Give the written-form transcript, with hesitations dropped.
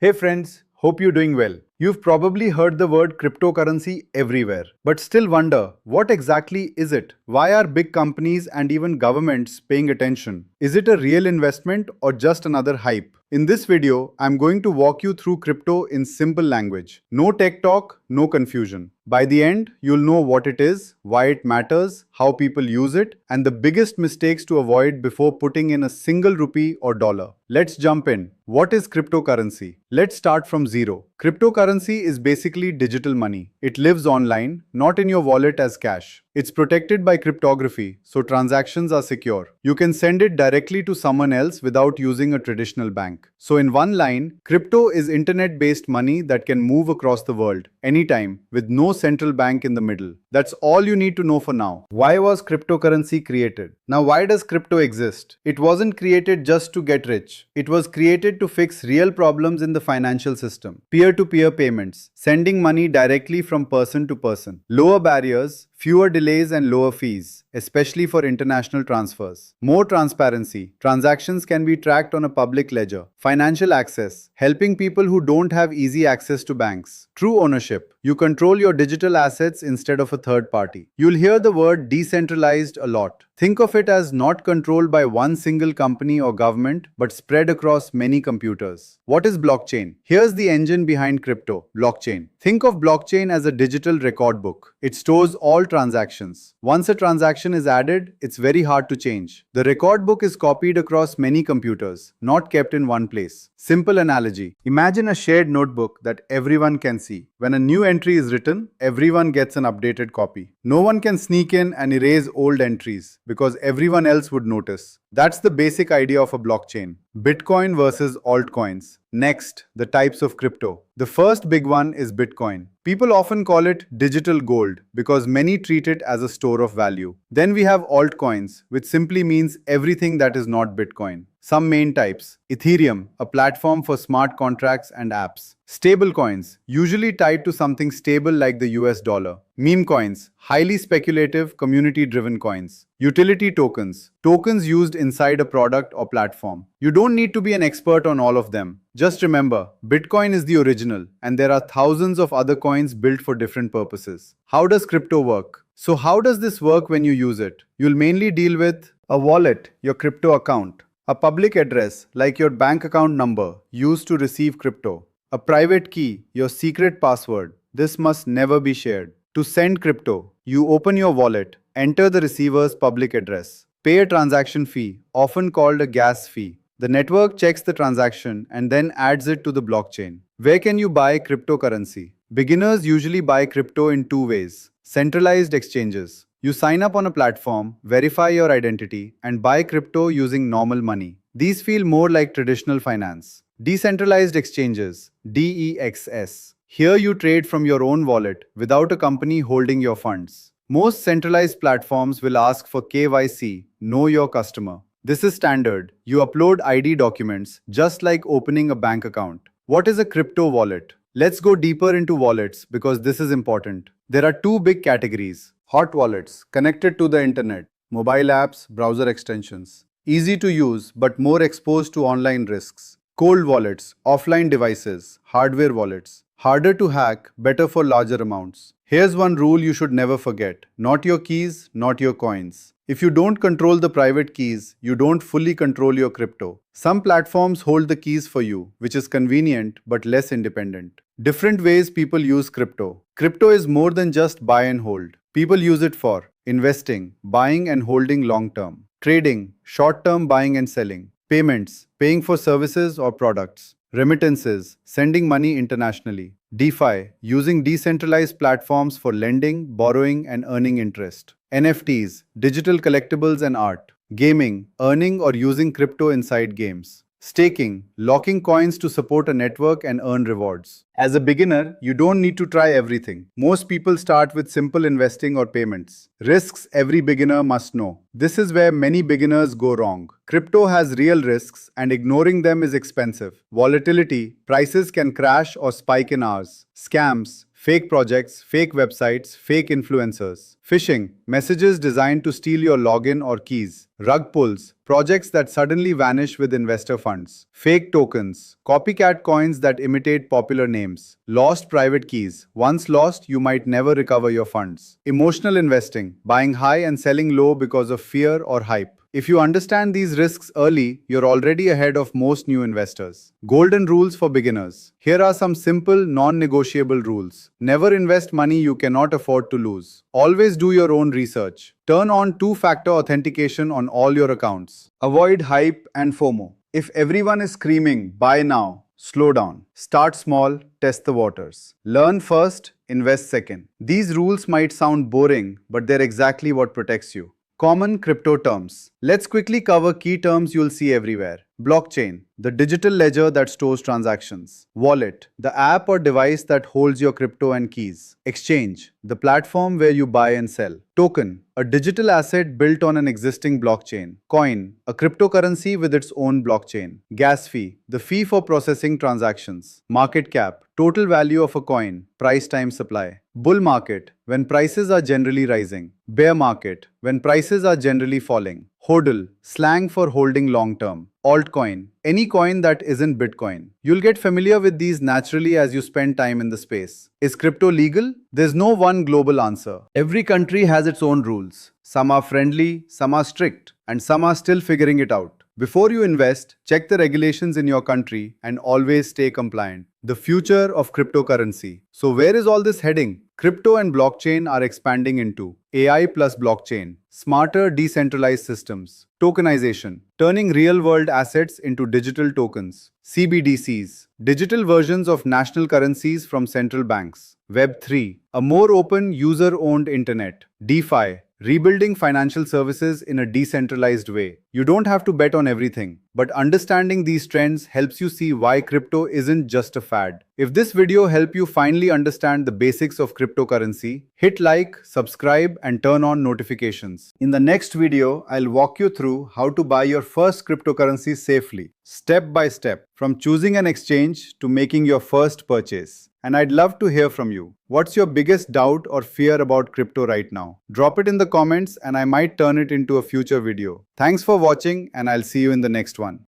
Hey friends, hope you're doing well. You've probably heard the word cryptocurrency everywhere, but still wonder what exactly is it? Why are big companies and even governments paying attention? Is it a real investment or just another hype? In this video, I'm going to walk you through crypto in simple language. No tech talk, no confusion. By the end, you'll know what it is, why it matters, how people use it, and the biggest mistakes to avoid before putting in a single rupee or dollar. Let's jump in. What is cryptocurrency? Let's start from zero. Cryptocurrency is basically digital money. It lives online, not in your wallet as cash. It's protected by cryptography, so transactions are secure. You can send it directly to someone else without using a traditional bank. So in one line, crypto is internet-based money that can move across the world, anytime, with no central bank in the middle. That's all you need to know for now. Why was cryptocurrency created? Now, why does crypto exist? It wasn't created just to get rich. It was created to fix real problems in the financial system. Peer-to-peer payments, sending money directly from person to person. Lower barriers, fewer delays and lower fees, especially for international transfers. More transparency. Transactions can be tracked on a public ledger. Financial access, helping people who don't have easy access to banks. True ownership. You control your digital assets instead of a third party. You'll hear the word decentralized a lot. Think of it as not controlled by one single company or government, but spread across many computers. What is blockchain? Here's the engine behind crypto, blockchain. Think of blockchain as a digital record book. It stores all transactions. Once a transaction is added, it's very hard to change. The record book is copied across many computers, not kept in one place. Simple analogy. Imagine a shared notebook that everyone can see. When a new entry is written, everyone gets an updated copy. No one can sneak in and erase old entries because everyone else would notice. That's the basic idea of a blockchain. Bitcoin versus altcoins. Next, the types of crypto. The first big one is Bitcoin. People often call it digital gold because many treat it as a store of value. Then we have altcoins, which simply means everything that is not Bitcoin. Some main types. Ethereum, a platform for smart contracts and apps. Stablecoins, usually tied to something stable like the US dollar. Meme coins, highly speculative, community-driven coins. Utility tokens, tokens used inside a product or platform. You don't need to be an expert on all of them. Just remember, Bitcoin is the original, and there are thousands of other coins built for different purposes. How does crypto work? So how does this work when you use it? You'll mainly deal with a wallet, your crypto account. A public address, like your bank account number, used to receive crypto. A private key, your secret password. This must never be shared. To send crypto, you open your wallet, enter the receiver's public address. Pay a transaction fee, often called a gas fee. The network checks the transaction and then adds it to the blockchain. Where can you buy cryptocurrency? Beginners usually buy crypto in two ways. Centralized exchanges. You sign up on a platform, verify your identity, and buy crypto using normal money. These feel more like traditional finance. Decentralized exchanges, DEXs. Here you trade from your own wallet without a company holding your funds. Most centralized platforms will ask for KYC, know your customer. This is standard. You upload ID documents, just like opening a bank account. What is a crypto wallet? Let's go deeper into wallets because this is important. There are two big categories. Hot wallets, connected to the internet, mobile apps, browser extensions. Easy to use, but more exposed to online risks. Cold wallets, offline devices, hardware wallets. Harder to hack, better for larger amounts. Here's one rule you should never forget. Not your keys, not your coins. If you don't control the private keys, you don't fully control your crypto. Some platforms hold the keys for you, which is convenient but less independent. Different ways people use crypto. Crypto is more than just buy and hold. People use it for investing, buying and holding long term. Trading, short-term buying and selling. Payments, paying for services or products. Remittances, sending money internationally. DeFi, using decentralized platforms for lending, borrowing, and earning interest. NFTs, digital collectibles and art. Gaming, earning or using crypto inside games. Staking, locking coins to support a network and earn rewards. As a beginner, you don't need to try everything. Most people start with simple investing or payments. Risks every beginner must know. This is where many beginners go wrong. Crypto has real risks and ignoring them is expensive. Volatility, prices can crash or spike in hours. Scams, Fake projects, fake websites, fake influencers. Phishing, messages designed to steal your login or keys. Rug pulls, projects that suddenly vanish with investor funds. Fake tokens, copycat coins that imitate popular names. Lost private keys, once lost, you might never recover your funds. Emotional investing, buying high and selling low because of fear or hype. If you understand these risks early, you're already ahead of most new investors. Golden rules for beginners. Here are some simple, non-negotiable rules. Never invest money you cannot afford to lose. Always do your own research. Turn on two-factor authentication on all your accounts. Avoid hype and FOMO. If everyone is screaming, buy now, slow down. Start small, test the waters. Learn first, invest second. These rules might sound boring, but they're exactly what protects you. Common crypto terms. Let's quickly cover key terms you'll see everywhere. Blockchain, the digital ledger that stores transactions. Wallet, the app or device that holds your crypto and keys. Exchange, the platform where you buy and sell. Token, a digital asset built on an existing blockchain. Coin, a cryptocurrency with its own blockchain. Gas fee, the fee for processing transactions. Market cap, total value of a coin, price times supply. Bull market, when prices are generally rising. Bear market, when prices are generally falling. HODL, slang for holding long term. Altcoin, any coin that isn't Bitcoin. You'll get familiar with these naturally as you spend time in the space. Is crypto legal? There's no one global answer. Every country has its own rules. Some are friendly, some are strict, and some are still figuring it out. Before you invest, check the regulations in your country and always stay compliant. The future of cryptocurrency. So where is all this heading? Crypto and blockchain are expanding into AI plus blockchain, smarter decentralized systems, tokenization, turning real-world assets into digital tokens, CBDCs, digital versions of national currencies from central banks, Web3, a more open user-owned internet, DeFi, rebuilding financial services in a decentralized way. You don't have to bet on everything, but understanding these trends helps you see why crypto isn't just a fad. If this video helped you finally understand the basics of cryptocurrency, hit like, subscribe, and turn on notifications. In the next video, I'll walk you through how to buy your first cryptocurrency safely, step by step, from choosing an exchange to making your first purchase. And I'd love to hear from you. What's your biggest doubt or fear about crypto right now? Drop it in the comments and I might turn it into a future video. Thanks for watching and I'll see you in the next one.